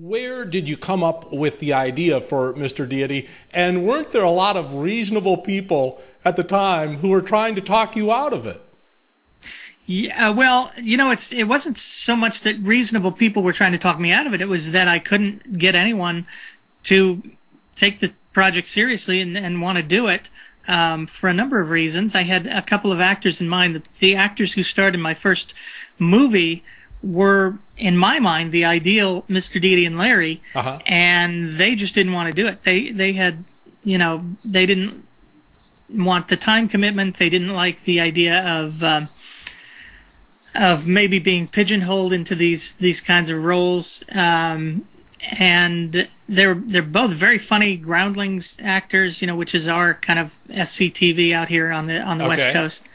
Where did you come up with the idea for Mr. Deity? And weren't there a lot of reasonable people at the time who were trying to talk you out of it? Yeah, well, it wasn't so much that reasonable people were trying to talk me out of it. It was that I couldn't get anyone to take the project seriously and want to do it for a number of reasons. I had a couple of actors in mind. The actors who starred in my first movie were, in my mind, the ideal Mr. Deity and Larry, and they just didn't want to do it. They had, they didn't want the time commitment. They didn't like the idea of maybe being pigeonholed into these kinds of roles. And they're both very funny groundlings actors, which is our kind of SCTV out here on the West Coast.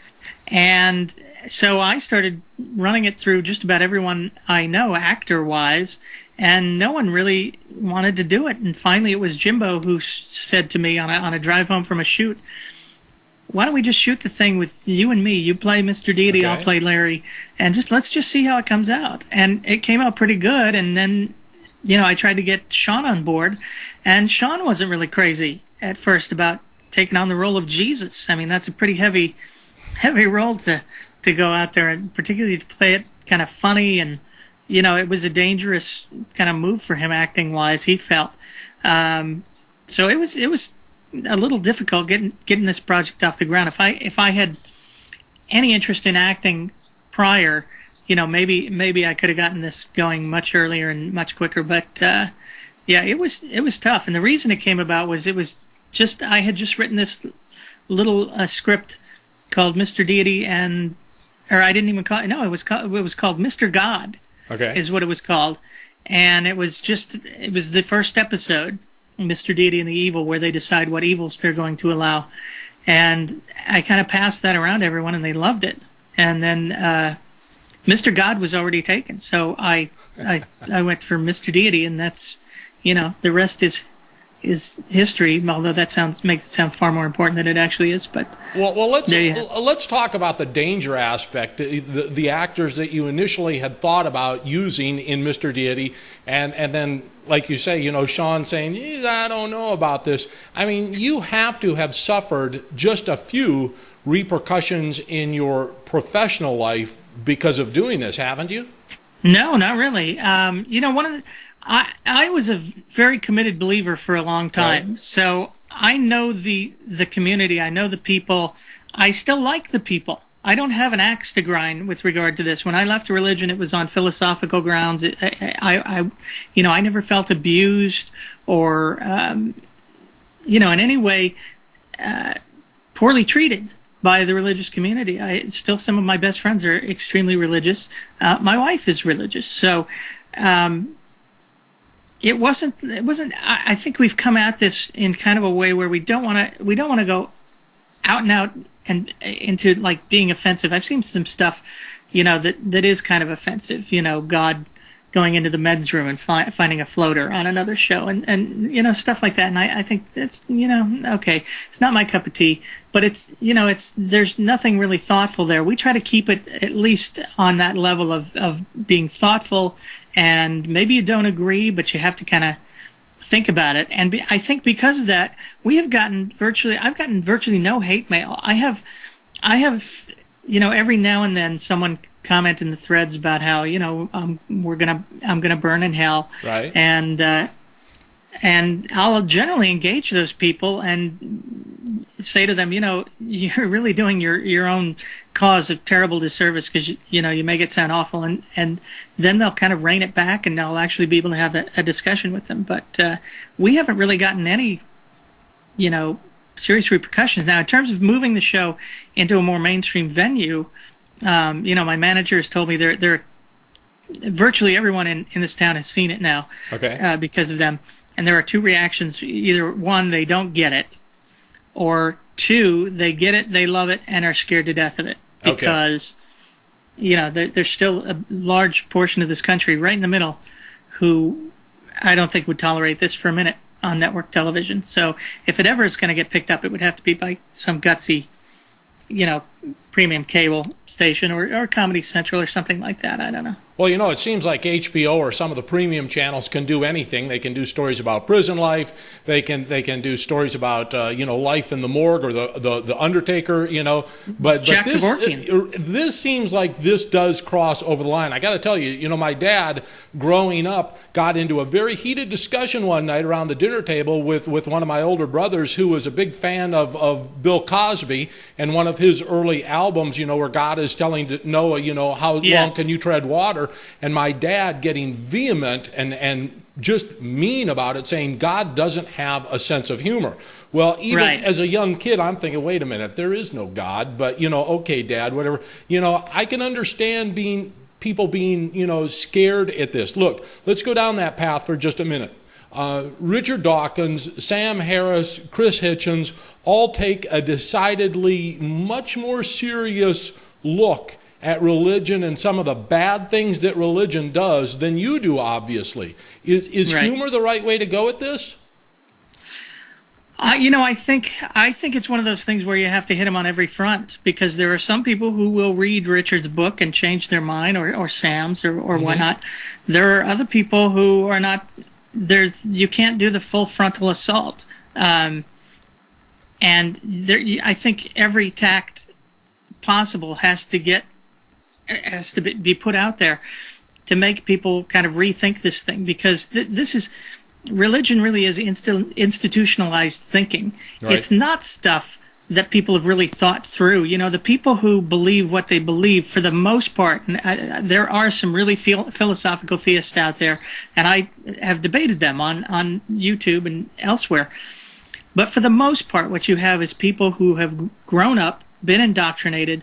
And so I started running it through just about everyone I know, actor-wise, and no one really wanted to do it. And finally, it was Jimbo who said to me on a drive home from a shoot, "Why don't we just shoot the thing with you and me? You play Mr. Deity, I'll play Larry, and let's just see how it comes out." And it came out pretty good. And then, I tried to get Sean on board, and Sean wasn't really crazy at first about taking on the role of Jesus. I mean, that's a pretty heavy role to go out there, and particularly to play it kind of funny, and it was a dangerous kind of move for him acting wise, he felt. So it was a little difficult getting this project off the ground. If I had any interest in acting prior, maybe I could have gotten this going much earlier and much quicker. But it was tough, and the reason it came about was I had just written this little script called Mr. Deity, or I didn't even call it. No, it was called Mr. God. Okay, is what it was called, and it was the first episode, Mr. Deity and the Evil, where they decide what evils they're going to allow, and I kind of passed that around to everyone, and they loved it. And then Mr. God was already taken, so I went for Mr. Deity, and that's the rest is history, although that makes it sound far more important than it actually is. But let's talk about the danger aspect, the actors that you initially had thought about using in Mr. Deity, and then, like you say, Sean saying, I don't know about this. I mean, you have to have suffered just a few repercussions in your professional life because of doing this, haven't you? No, not really. I was a very committed believer for a long time, right. So I know the community, I know the people, I still like the people. I don't have an axe to grind with regard to this. When I left religion, it was on philosophical grounds. I never felt abused or, in any way poorly treated by the religious community. Still, some of my best friends are extremely religious. My wife is religious, so. It wasn't. I think we've come at this in kind of a way where we don't want to go out and out and into like being offensive. I've seen some stuff, that is kind of offensive. God going into the men's room and finding a floater on another show, and stuff like that. And I think it's okay. It's not my cup of tea, but there's nothing really thoughtful there. We try to keep it at least on that level of being thoughtful. And maybe you don't agree, but you have to kind of think about it. And I think because of that, I've gotten virtually no hate mail. I have, every now and then someone comment in the threads about how, I'm gonna burn in hell. Right. And I'll generally engage those people and say to them, you're really doing your own cause a terrible disservice, because you make it sound awful, and then they'll kind of rein it back, and I'll actually be able to have a discussion with them. But we haven't really gotten any serious repercussions. Now, in terms of moving the show into a more mainstream venue, my manager has told me they're virtually everyone in this town has seen it now. Okay. Because of them. And there are two reactions: either one, they don't get it, or two, they get it, they love it, and are scared to death of it. Because, there's still a large portion of this country right in the middle who I don't think would tolerate this for a minute on network television. So if it ever is going to get picked up, it would have to be by some gutsy, premium cable station or Comedy Central or something like that. I don't know. Well, you know, it seems like HBO or some of the premium channels can do anything. They can do stories about prison life. They can do stories about life in the morgue or the Undertaker. But Jack this Kevorkian. this seems like this does cross over the line. I got to tell you, my dad growing up got into a very heated discussion one night around the dinner table with one of my older brothers who was a big fan of Bill Cosby and one of his early albums. Where God is telling Noah, how long can you tread water? And my dad getting vehement and just mean about it, saying God doesn't have a sense of humor. Well, even as a young kid, I'm thinking, wait a minute, there is no God, but, okay, Dad, whatever. I can understand people being, scared at this. Look, let's go down that path for just a minute. Richard Dawkins, Sam Harris, Chris Hitchens all take a decidedly much more serious look at religion and some of the bad things that religion does than you do, obviously. Is humor the right way to go at this? I think it's one of those things where you have to hit them on every front, because there are some people who will read Richard's book and change their mind, or Sam's or whatnot. There are other people who are not. You can't do the full frontal assault, and I think every tact possible has to be put out there to make people kind of rethink this thing, because religion really is institutionalized thinking. It's not stuff that people have really thought through. The people who believe what they believe, for the most part, and there are some really philosophical theists out there, and I have debated them on YouTube and elsewhere. But for the most part, what you have is people who have grown up, been indoctrinated.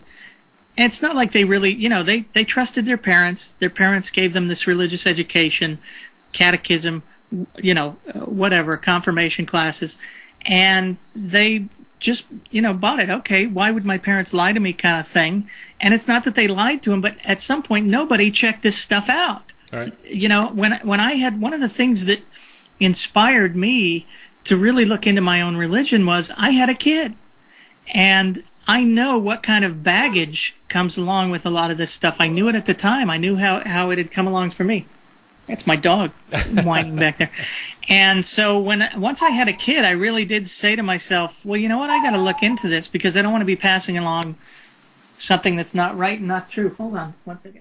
And it's not like they really, they trusted their parents. Their parents gave them this religious education, catechism, whatever, confirmation classes. And they just, bought it. Okay, why would my parents lie to me, kind of thing. And it's not that they lied to them, but at some point, nobody checked this stuff out. All right. When I had, one of the things that inspired me to really look into my own religion was I had a kid. And I know what kind of baggage comes along with a lot of this stuff. I knew it at the time. I knew how it had come along for me. That's my dog whining back there. And so once I had a kid, I really did say to myself, well, you know what? I got to look into this, because I don't want to be passing along something that's not right and not true. Hold on one second.